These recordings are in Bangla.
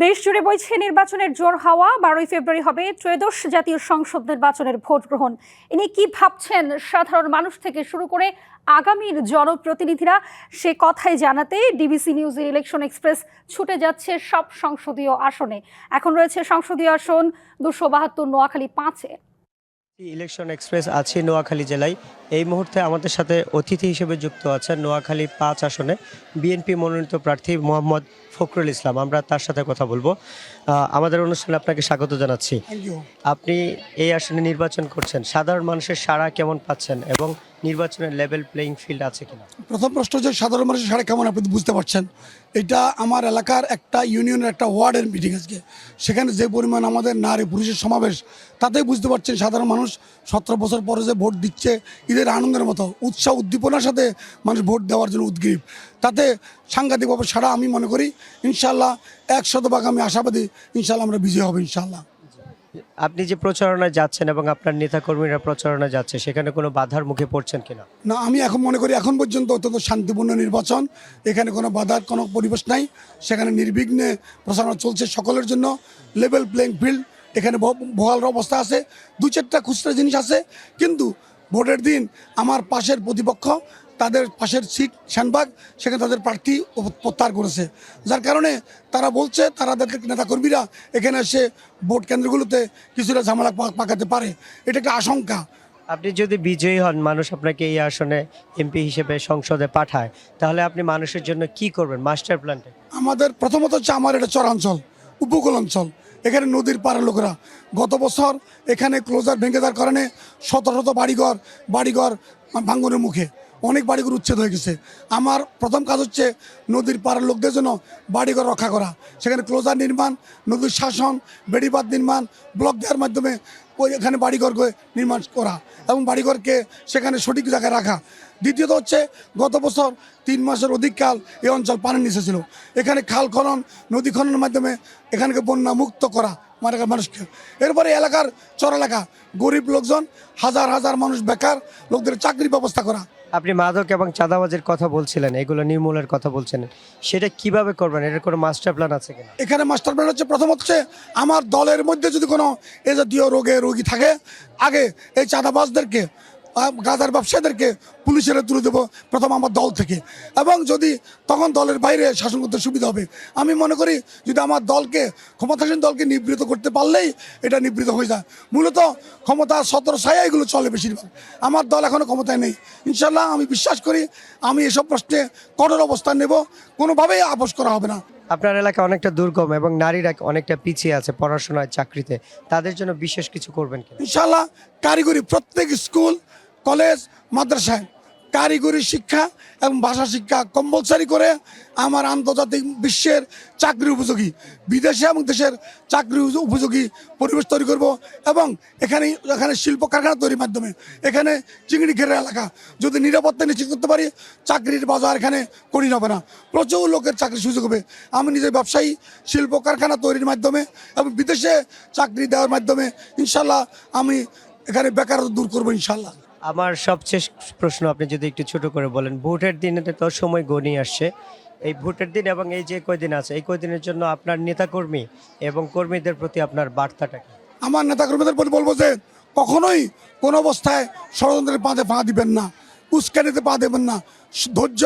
দেশ জুড়ে বইছে নির্বাচনের জোর হাওয়া। 12ই ফেব্রুয়ারি হবে ত্রয়োদশ জাতীয় সংসদ নির্বাচনের ভোট গ্রহণ। ইনি কি ভাবছেন সাধারণ মানুষ থেকে শুরু করে আগামীর জনপ্রতিনিধিরা, সে কথাই জানাতে ডিবিসি নিউজের ইলেকশন এক্সপ্রেস ছুটে যাচ্ছে সব সংসদীয় আসনে। এখন রয়েছে সংসদীয় আসন 272 নোয়াখালী 5-এ। ইলেকশন এক্সপ্রেস আছে নোয়াখালী জেলায়। এই মুহূর্তে আমাদের সাথে অতিথি হিসেবে যুক্ত আছেন নোয়াখালী 5 আসনে বিএনপি মনোনীত প্রার্থী মোহাম্মদ ফখরুল ইসলাম। আমরা তার সাথে কথা বলবো। আমাদের অনুষ্ঠানে আপনাকে স্বাগত জানাচ্ছি। আপনি এই আসনে নির্বাচন করছেন, সাধারণ মানুষের সাড়া কেমন পাচ্ছেন এবং নির্বাচনের লেভেল প্লেইং ফিল্ড আছে কিনা? প্রথম প্রশ্ন যে সাধারণ মানুষের সাড়া কেমন, আপনি বুঝতে পারছেন এটা আমার এলাকার একটা ইউনিয়নের একটা ওয়ার্ডের মিটিং আজকে। সেখানে যে পরিমাণ আমাদের নারী পুরুষের সমাবেশ, তাতেই বুঝতে পারছেন সাধারণ মানুষ 17 বছর পরে যে ভোট দিচ্ছে ঈদের আনন্দের মতো উৎসাহ উদ্দীপনার সাথে মানুষ ভোট দেওয়ার জন্য উদ্গ্রীব। তাতে সাংঘাতিকভাবে সাড়া আমি মনে করি ইনশাল্লাহ 100% আমি আশাবাদী ইনশাল্লাহ আমরা বিজয় হবে ইনশাল্লাহ। আপনি যে প্রচারণায় যাচ্ছেন এবং আপনার নেতাকর্মীরা প্রচারণায় যাচ্ছে, সেখানে কোনো বাধার মুখে পড়ছেন কিনা? না, আমি এখন মনে করি এখন পর্যন্ত অত্যন্ত শান্তিপূর্ণ নির্বাচন, এখানে কোনো বাধার কোনো পরিবেশ নাই। সেখানে নির্বিঘ্নে প্রচারণা চলছে সকলের জন্য, লেভেল প্লেইং ফিল্ড। এখানে বহাল অবস্থা আছে, 2-4টা খুচরা জিনিস আছে, কিন্তু ভোটের দিন আমার পাশের প্রতিপক্ষ তাদের পাশের সিট শানবাগ, সেখানে তাদের প্রার্থী প্রত্যাহার করেছে, যার কারণে তারা বলছে তাদের নেতাকর্মীরা এখানে এসে ভোট কেন্দ্রগুলোতে কিছুটা ঝামেলা পাকাতে পারে। এটা একটা আশঙ্কা। আপনি যদি বিজয়ী হন, মানুষ আপনাকে এই আসনে এমপি হিসেবে সংসদে পাঠায়, তাহলে আপনি মানুষের জন্য কি করবেন? মাস্টার প্ল্যানটা আমাদের প্রথমত হচ্ছে আমার এটা চরাঞ্চল, উপকূল অঞ্চল, এখানে নদীর পাড়ের লোকেরা গত বছর এখানে ক্লোজার ভেঙে দেওয়ার কারণে শত শত বাড়িঘর ভাঙ্গনের মুখে অনেক বাড়িঘর উচ্ছেদ হয়ে গেছে। আমার প্রথম কাজ হচ্ছে নদীর পাড়ের লোকদের জন্য বাড়িঘর রক্ষা করা, সেখানে ক্লোজার নির্মাণ, নদীর শাসন, বেড়িবাঁধ নির্মাণ, ব্লক দেওয়ার মাধ্যমে এখানে বাড়িঘরকে নির্মাণ করা এবং বাড়িঘরকে সেখানে সঠিক জায়গায় রাখা। দ্বিতীয়ত হচ্ছে গত বছর 3 মাসের অধিক কাল এই অঞ্চল পানির নিচে ছিল, এখানে খাল খনন, নদী খননের মাধ্যমে এখানকে বন্যা মুক্ত করা মানুষকে। এরপরে এলাকার চর এলাকা গরিব লোকজন, হাজার হাজার মানুষ বেকার, লোকদের চাকরির ব্যবস্থা করা। আপনি মাদক এবং চাঁদাবাজির কথা বলছিলেন, এগুলো নির্মূলের কথা বলছেন, সেটা কিভাবে করবেন? এর কোনো মাস্টার প্ল্যান আছে কিনা? এখানে মাস্টার প্ল্যান হচ্ছে, প্রথম হচ্ছে আমার দলের মধ্যে যদি কোনো এ জাতীয় রোগী থাকে, আগে এই চাঁদাবাজদেরকে, গাঁজার ব্যবসায়ীদেরকে পুলিশের তুলে দেবো প্রথম আমার দল থেকে, এবং যদি তখন দলের বাইরে শাসন করতে সুবিধা হবে। আমি মনে করি যদি আমার দলকে, ক্ষমতাসীন দলকে নিবৃত করতে পারলেই এটা নিবৃত হয়ে যায়। মূলত ক্ষমতা 17 ছায়া এগুলো চলে বেশিরভাগ। আমার দল এখনও ক্ষমতায় নেই। ইনশাল্লাহ আমি বিশ্বাস করি আমি এসব প্রশ্নে কঠোর অবস্থান নেব, কোনোভাবেই আপোস করা হবে না। আপনার এলাকা অনেকটা দুর্গম এবং নারীরা অনেকটা পিছিয়ে আছে পড়াশোনায়, চাকরিতে, তাদের জন্য বিশেষ কিছু করবেন কি? ইনশাল্লাহ কারিগরি প্রত্যেক স্কুল, কলেজ, মাদ্রাসায় কারিগরি শিক্ষা এবং ভাষা শিক্ষা কম্পালসারি করে আমার আন্তর্জাতিক বিশ্বের চাকরি উপযোগী, বিদেশে এবং দেশের চাকরি উপযোগী পরিবেশ তৈরি করব। এবং এখানে শিল্প কারখানা তৈরির মাধ্যমে এখানে চিংড়ি ঘেরা এলাকা যদি নিরাপত্তা নিশ্চিত করতে পারি, চাকরির বাজার এখানে কঠিন হবে না, প্রচুর লোকের চাকরির সুযোগ হবে। আমি নিজের ব্যবসায়ী, শিল্প কারখানা তৈরির মাধ্যমে এবং বিদেশে চাকরি দেওয়ার মাধ্যমে ইনশাল্লাহ আমি এখানে বেকারত্ব দূর করবো ইনশাল্লাহ। আমার সবচেয়ে প্রশ্ন, আপনি যদি একটু ছোট করে বলেন, ভোটের দিনে তো সময় গণিয়ে আসছে, এই ভোটের দিন এবং এই যে কয়দিন আছে, এই কয়দিনের জন্য আপনার নেতাকর্মী এবং কর্মীদের প্রতি আপনার বার্তাটা কি? আমার নেতাকর্মীদের প্রতি বলবো যে কখনোই কোনো অবস্থায় ষড়যন্ত্রের পাঁধে পা দিবেন না, উস্কানিতে পা দেবেন না। ধৈর্য,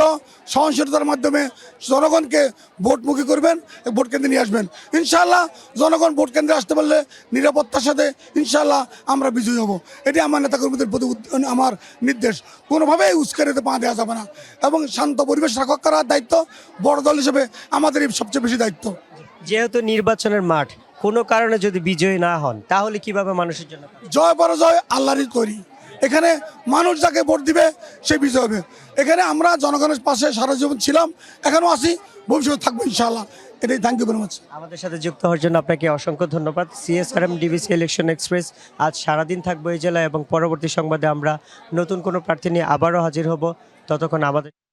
সহনশীলতার মাধ্যমে জনগণকে ভোটমুখী করবেন, ভোট কেন্দ্রে নিয়ে আসবেন। ইনশাল্লাহ জনগণ ভোট কেন্দ্রে আসতে পারলে নিরাপত্তার সাথে ইনশাল্লাহ আমরা বিজয়ী হব। এটি আমার নেতাকর্মীদের প্রতি আমার নির্দেশ। কোনোভাবেই উস্কানিতে পা দেওয়া যাবে না এবং শান্ত পরিবেশ রক্ষা করার দায়িত্ব বড় দল হিসেবে আমাদেরই সবচেয়ে বেশি দায়িত্ব। যেহেতু নির্বাচনের মাঠ, কোনো কারণে যদি বিজয়ী না হন, তাহলে কিভাবে মানুষের জন্য? জয় পরাজয় আল্লাহরই তৈরি, এখানে মানুষ যাকে ভোট দিবে সে বিজয় হবে। এখানে আমরা জনগণের পাশে সারা জীবন ছিলাম, এখনও আছি, ভবিষ্যতে থাকবো ইনশাআল্লাহ। এটাই, থ্যাংক ইউ ভেরি মাচ। আমাদের সাথে যুক্ত হওয়ার জন্য আপনাকে অসংখ্য ধন্যবাদ। CSRM ডিবিসি ইলেকশন এক্সপ্রেস আজ সারাদিন থাকবো এই জেলায় এবং পরবর্তী সংবাদে আমরা নতুন কোনো প্রার্থী নিয়ে আবারও হাজির হব। ততক্ষণ আমাদের